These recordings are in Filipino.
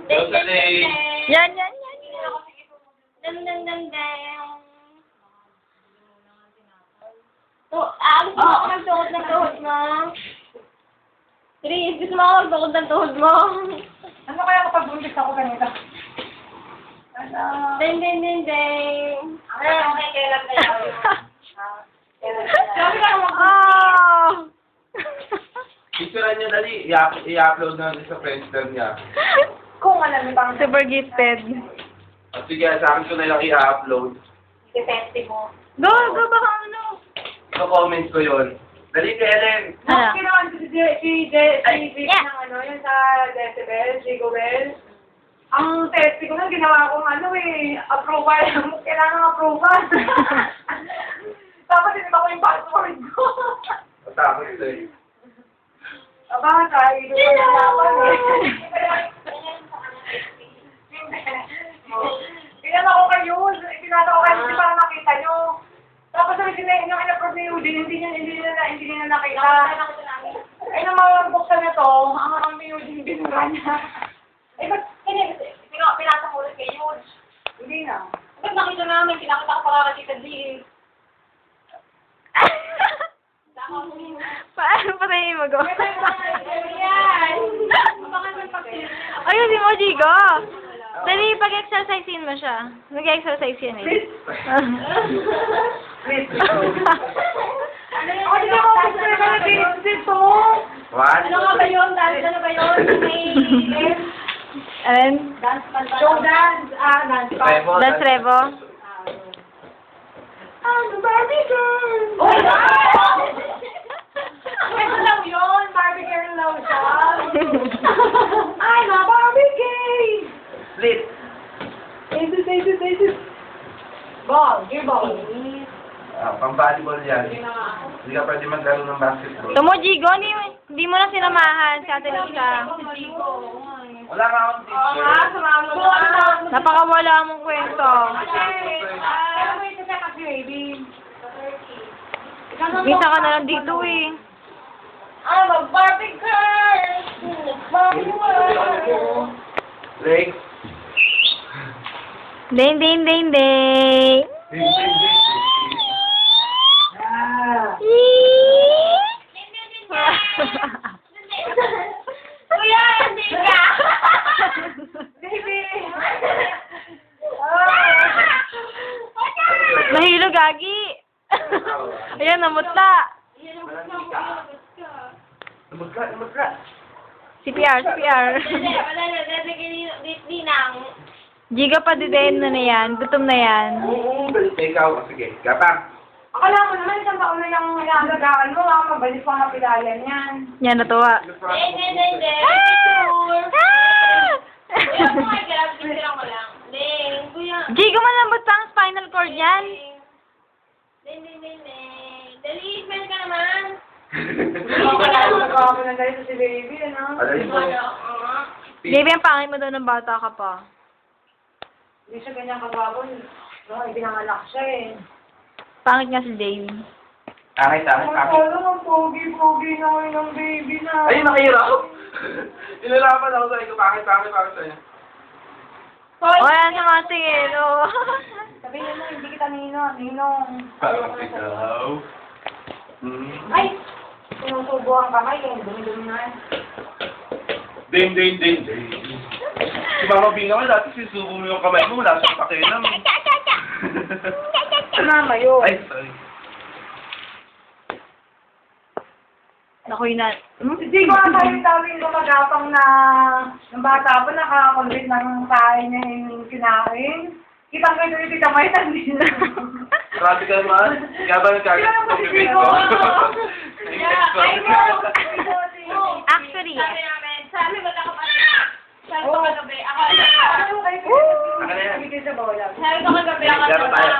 Ding, ding, ding. Yan, yan, yan. Ding, ding, ding, ding. Gusto mo ako magtukod ng tuhod mo? Chris, gusto mo ako magtukod ng tuhod mo? Ano kaya kapag buntis ako ganito? Ano? Ding, ding, ding, ding. Okay, kailan na yun? Sabi ka naman. Oh! Picturean niyo dali, i-upload natin sa Friendster niya. Kung alam mo bang Super gifted. At sige, sa akin ko na lang i-upload. depende mo. Go, go, baka ano. Sa comments ko yun. Dali, Ellen! Ano? Kinawan si Vic Yeah. ng ano, yung sa Decibel, Jigobel. Ang testi ko na ginawa kong ano approval. Kailangan approval. Tapos hindi ko yung password ko. Matapos ito eh. Aba, kahit ito na laban Kailan ako kayo, pinata ko kayo para makita nyo. Tapos sabi sinayin yung in-approve ni Eugene, hindi niya nakita. Ay, nang mabuksan na to, ang harang ni Eugene, binura niya. Eh, ba't pinasa ko ulit kay Eugene? Hindi na. Ba't nakita namin, pinakita ko para kita di. Paano pa tayo mag-go? Yan! Ayusin mo, Jigo. Dali, pag-exercisein mo siya. Mag-exercise yan eh. Ano yung hindi ako kasi nag-iisip to? What? Ano nga ba yun? Dance ano ba yun? And, Show dance. Dance pa. Revo, that's Revo. I'm a Barbie girl! Oh, ito lang yun. Barbie girl lang siya. I'm a Barbie gay! Split! Aces. Ball. Give ball. Pang-volleyball yan. Hindi ka pwede maglaro ng basketball. Tumo, Jigo, hindi mo na sinamahan sa atin isa. Wala ka akong teacher. Sumama mo na. Napakawala mong kwento. Pero may isa siya kasi, baby. Misa ka na lang dito eh. I'm a Barbie girl! Barbie world! Legs. Ding, ding, ding, ding. Kuya, hindi ka! Baby! Nahilo, Gagi. Ayan, namutla. Lumag ka. CPR. Wala na, dinang. Jiga pa din na yan. Gutom na yan. Ikaw, sige. Gapang. Akala mo naman isang taon na yung inaalagaan mo, mabalik pang napilayan yan. Yan, natuwa. Ding. Kuya, grab, picture ko lang. Ding, kuya. Jiga, malambot pa ang spinal cord yan. Ding. Dali, smell ka naman. Nagawa mo na dahil sa si baby, ano? Alay mo. Baby, ang pangit mo daw ng bata ka pa. Hindi siya ganyan kagwapo. No, ibinangalak siya eh. Pangit nga si Dave. Akit. Ang pogi-pogi na ngayon ng baby na. Ay, nakahirap. Inalaman ako sa'yo. Bakit sa'yo? O, yan sa mga tingin. O. Sabihin mo, hindi kita ninong. Bakit ikaw? Ay! Sinusubo ang kamay, kaya dumi-dumi na yan. Ding. Si Mama Binga nga dati sisubo mo yung kamay mo. Wala siyang pakialam. Mama yun. Ay, sorry. Naku, yun na. Hindi ko ata yung tawin gumagapang na ng bata pa nakakonvert ng tayo niya yung kinain. Kitang kayo yung tita May, hindi na. Grabe ka naman. Kaya ba nagkagad Kaya sa naman si pipig Chico. ko? Actually, Sabi ko na kagabi, ako Ano kayo? Ano na yan? Bigay sa bola. sabi ko kagabi, ako Laro tayo.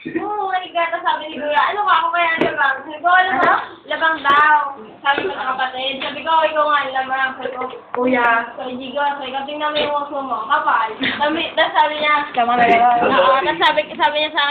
Oo, gata sabi ni Kuya, ano ka ako kaya labang? Sabi ko, alam mo, labang daw. Sabi ko sa kapatid, sabi ko, ikaw nga labang. Sabi ko, Kuya. sabi Jigo, sabi ko, tingnan mo yung uso mo, kapal. Tapos sabi niya, tama na yun. tapos sabi niya sa akin,